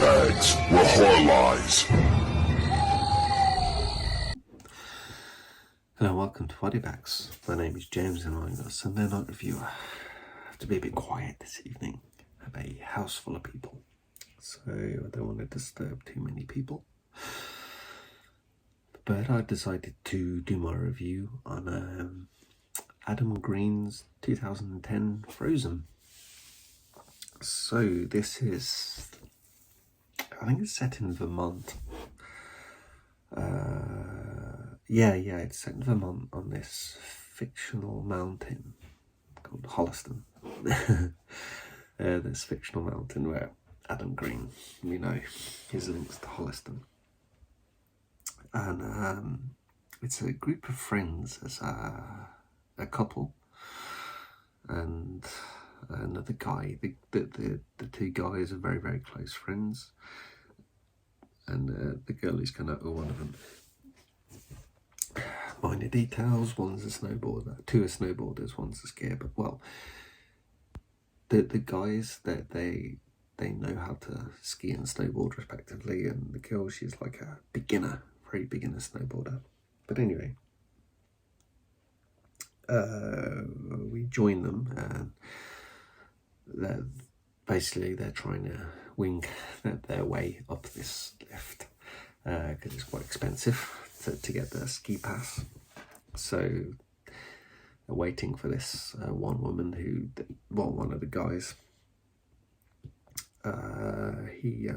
Bodybags, where horror lies. Hello, welcome to Bodybags. My name is James and I'm a Sunday night reviewer. I have to be a bit quiet this evening. I have a house full of people, so I don't want to disturb too many people. But I decided to do my review on Adam Green's 2010 Frozen. So this is, I think it's set in Vermont. It's set in Vermont on this fictional mountain called Holliston. This fictional mountain where Adam Green, his links to Holliston. And it's a group of friends as a couple and another guy. The two guys are very, very close friends. And the girl is kind of one of them. Minor details, one's a snowboarder, two are snowboarders, one's a skier, but well, the guys that they know how to ski and snowboard respectively, and the girl, she's like a beginner, very beginner snowboarder. But anyway, we join them, and they're trying to wing their way up this lift because it's quite expensive to get the ski pass. So they're waiting for this one woman one of the guys, he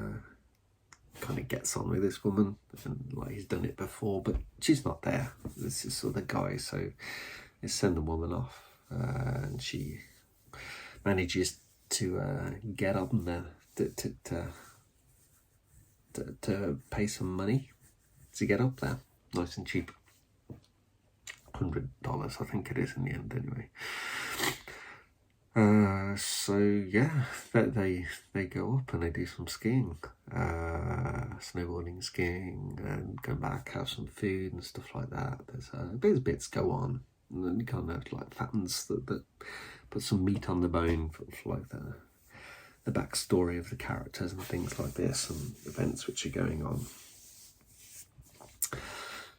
kind of gets on with this woman, and like he's done it before, but she's not there. This is sort of the guy, so they send the woman off, and she manages to get up there to pay some money to get up there, nice and cheap. $100, I think it is in the end, anyway. So yeah, they go up and they do some skiing, snowboarding, skiing, and go back, have some food and stuff like that. There's bits go on, and then you kind of like fattens that put some meat on the bone for like the backstory of the characters and things like this, and events which are going on.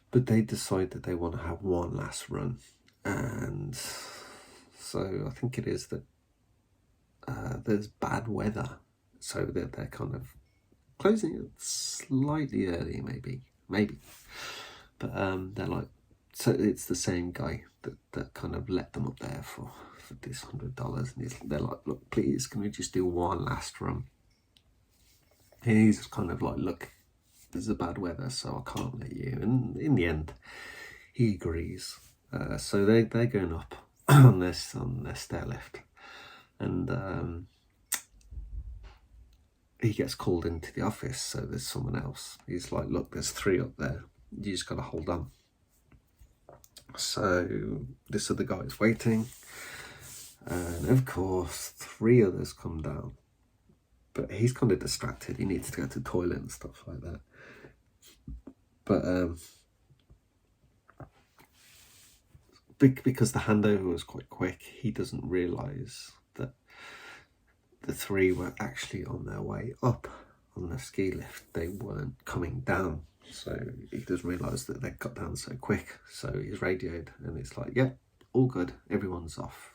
But they decide that they want to have one last run, and so I think it is that there's bad weather, so that they're kind of closing it slightly early, maybe, but they're like, so it's the same guy that kind of let them up there for this $100, and they're like, look, please, can we just do one last run? And he's kind of like, look, there's a bad weather, so I can't let you. And in the end, he agrees. So they're going up on their stair lift, and he gets called into the office. So there's someone else. He's like, look, there's three up there. You just got to hold on. So this other guy is waiting, and of course, three others come down. But he's kind of distracted. He needs to go to the toilet and stuff like that. But because the handover was quite quick, he doesn't realise that the three were actually on their way up on the ski lift. They weren't coming down. So he doesn't realise that they got down so quick. So he's radioed, and it's like, yeah, all good. Everyone's off.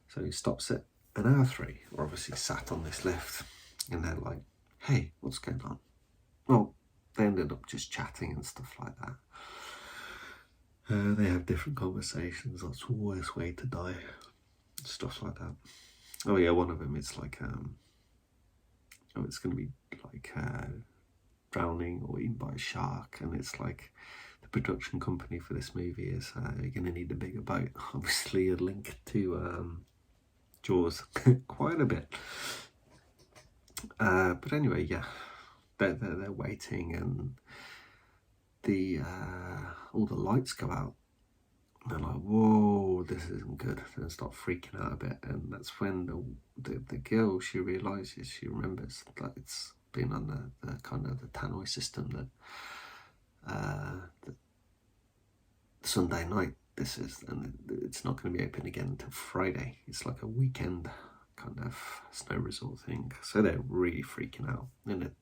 So he stops it. And our three are obviously sat on this lift, and they're like, hey, what's going on? Well, they ended up just chatting and stuff like that. They have different conversations. That's the worst way to die. Stuff like that. Oh yeah, one of them is like, it's going to be like drowning or eaten by a shark, and it's like the production company for this movie is you're going to need a bigger boat. Obviously, a link to Jaws quite a bit. But anyway, yeah, they're waiting, and all the lights go out. They're like, whoa, this isn't good. They start freaking out a bit, and that's when the girl, she remembers that it's been on the kind of the tannoy system that Sunday night this is, and it's not going to be open again until Friday. It's like a weekend kind of snow resort thing. So they're really freaking out. And it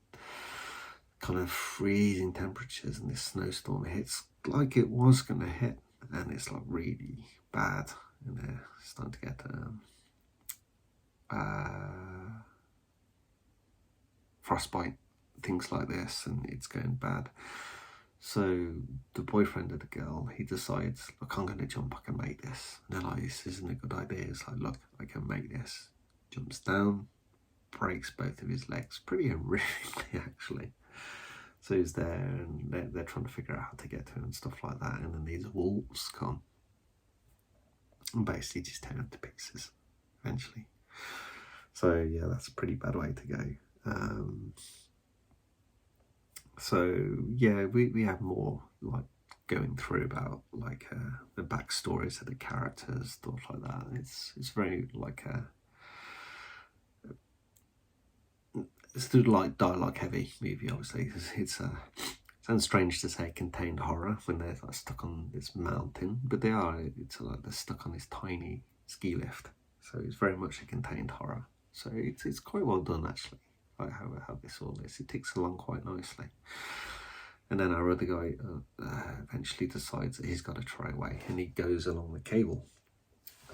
kind of freezing temperatures, and this snowstorm hits like it was going to hit, and it's like really bad. And they're starting to get frostbite, things like this, and it's going bad. So the boyfriend of the girl, he decides, look, I'm going to jump, I can make this. And they're like, this isn't a good idea. It's like, look, I can make this. Jumps down, breaks both of his legs, pretty horrifically actually. So he's there, and they're trying to figure out how to get to him and stuff like that. And then these wolves come and basically just tear him to pieces eventually. So yeah, that's a pretty bad way to go. So yeah, we have more like going through about like the backstories of the characters, stuff like that. It's very like it's still like dialogue heavy movie, obviously. It's sounds strange to say contained horror when they're like stuck on this mountain, but they are. It's like they're stuck on this tiny ski lift, so it's very much a contained horror. So it's quite well done actually. Like how this all is. It ticks along quite nicely. And then our other guy eventually decides that he's got to try away, and he goes along the cable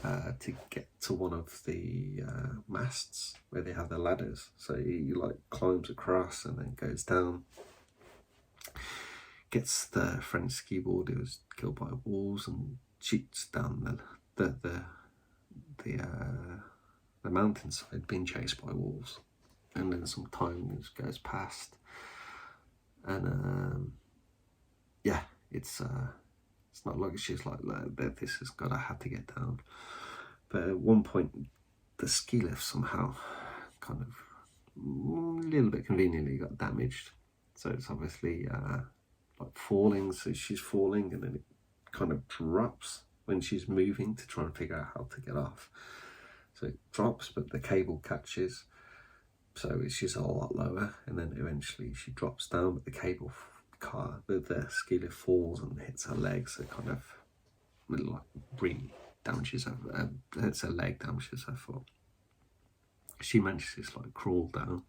to get to one of the masts where they have the ladders. So he like climbs across and then goes down, gets the French ski board who was killed by wolves, and shoots down the mountainside, being chased by wolves. And then some time goes past, and yeah, it's not like she's like that. This has got to have to get down. But at one point, the ski lift somehow, kind of a little bit conveniently, got damaged. So it's obviously like falling. So she's falling, and then it kind of drops when she's moving to try and figure out how to get off. So it drops, but the cable catches. So she's a lot lower, and then eventually she drops down, but the ski lift falls and hits her leg, so kind of like really damages her, hits her leg, damages her foot. She manages to like crawl down,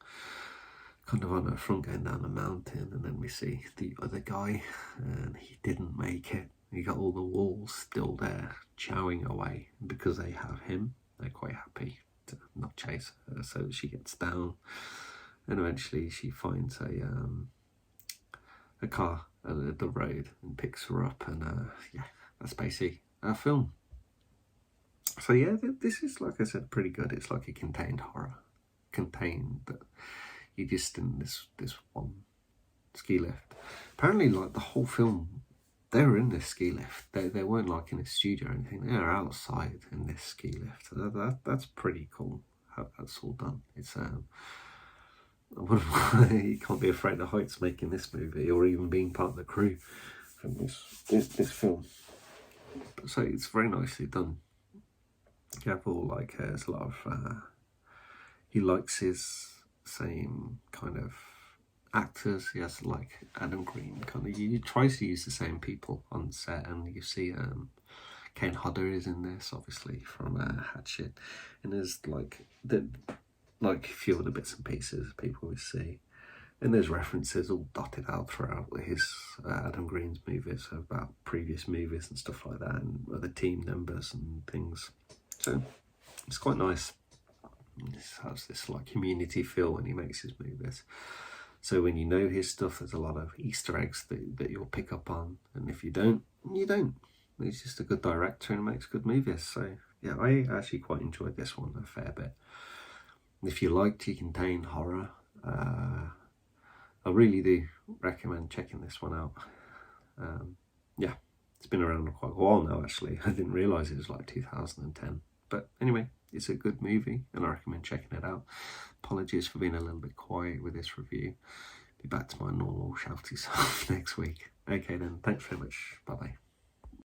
kind of on her front going down the mountain, and then we see the other guy, and he didn't make it. You got all the wolves still there, chowing away, because they have him, they're quite happy to not chase her. So she gets down, and eventually she finds a car at the road and picks her up, and yeah, that's basically our film. So yeah, this is, like I said, pretty good. It's like a contained horror, that you just in this one ski lift. Apparently, like the whole film, they were in this ski lift. They weren't like in a studio or anything. They were outside in this ski lift. That's pretty cool how that's all done. It's you can't be afraid of heights making this movie, or even being part of the crew from this film. So it's very nicely done. You have all like there's a lot of he likes his same kind of actors. He has like Adam Green kind of. He tries to use the same people on set, and you see Kane Hodder is in this, obviously from Hatchet, and there's like a few other bits and pieces people we see, and there's references all dotted out throughout his Adam Green's movies about previous movies and stuff like that, and other team members and things. So it's quite nice. It has this like community feel when he makes his movies. So when you know his stuff, there's a lot of Easter eggs that you'll pick up on, and if you don't, you don't. He's just a good director and makes good movies. So yeah, I actually quite enjoyed this one a fair bit. If you liked your contained horror, I really do recommend checking this one out. Yeah, it's been around quite a while now actually. I didn't realise it was like 2010. But anyway, it's a good movie and I recommend checking it out. Apologies for being a little bit quiet with this review. Be back to my normal shouty self next week. Okay then, thanks very much. Bye bye.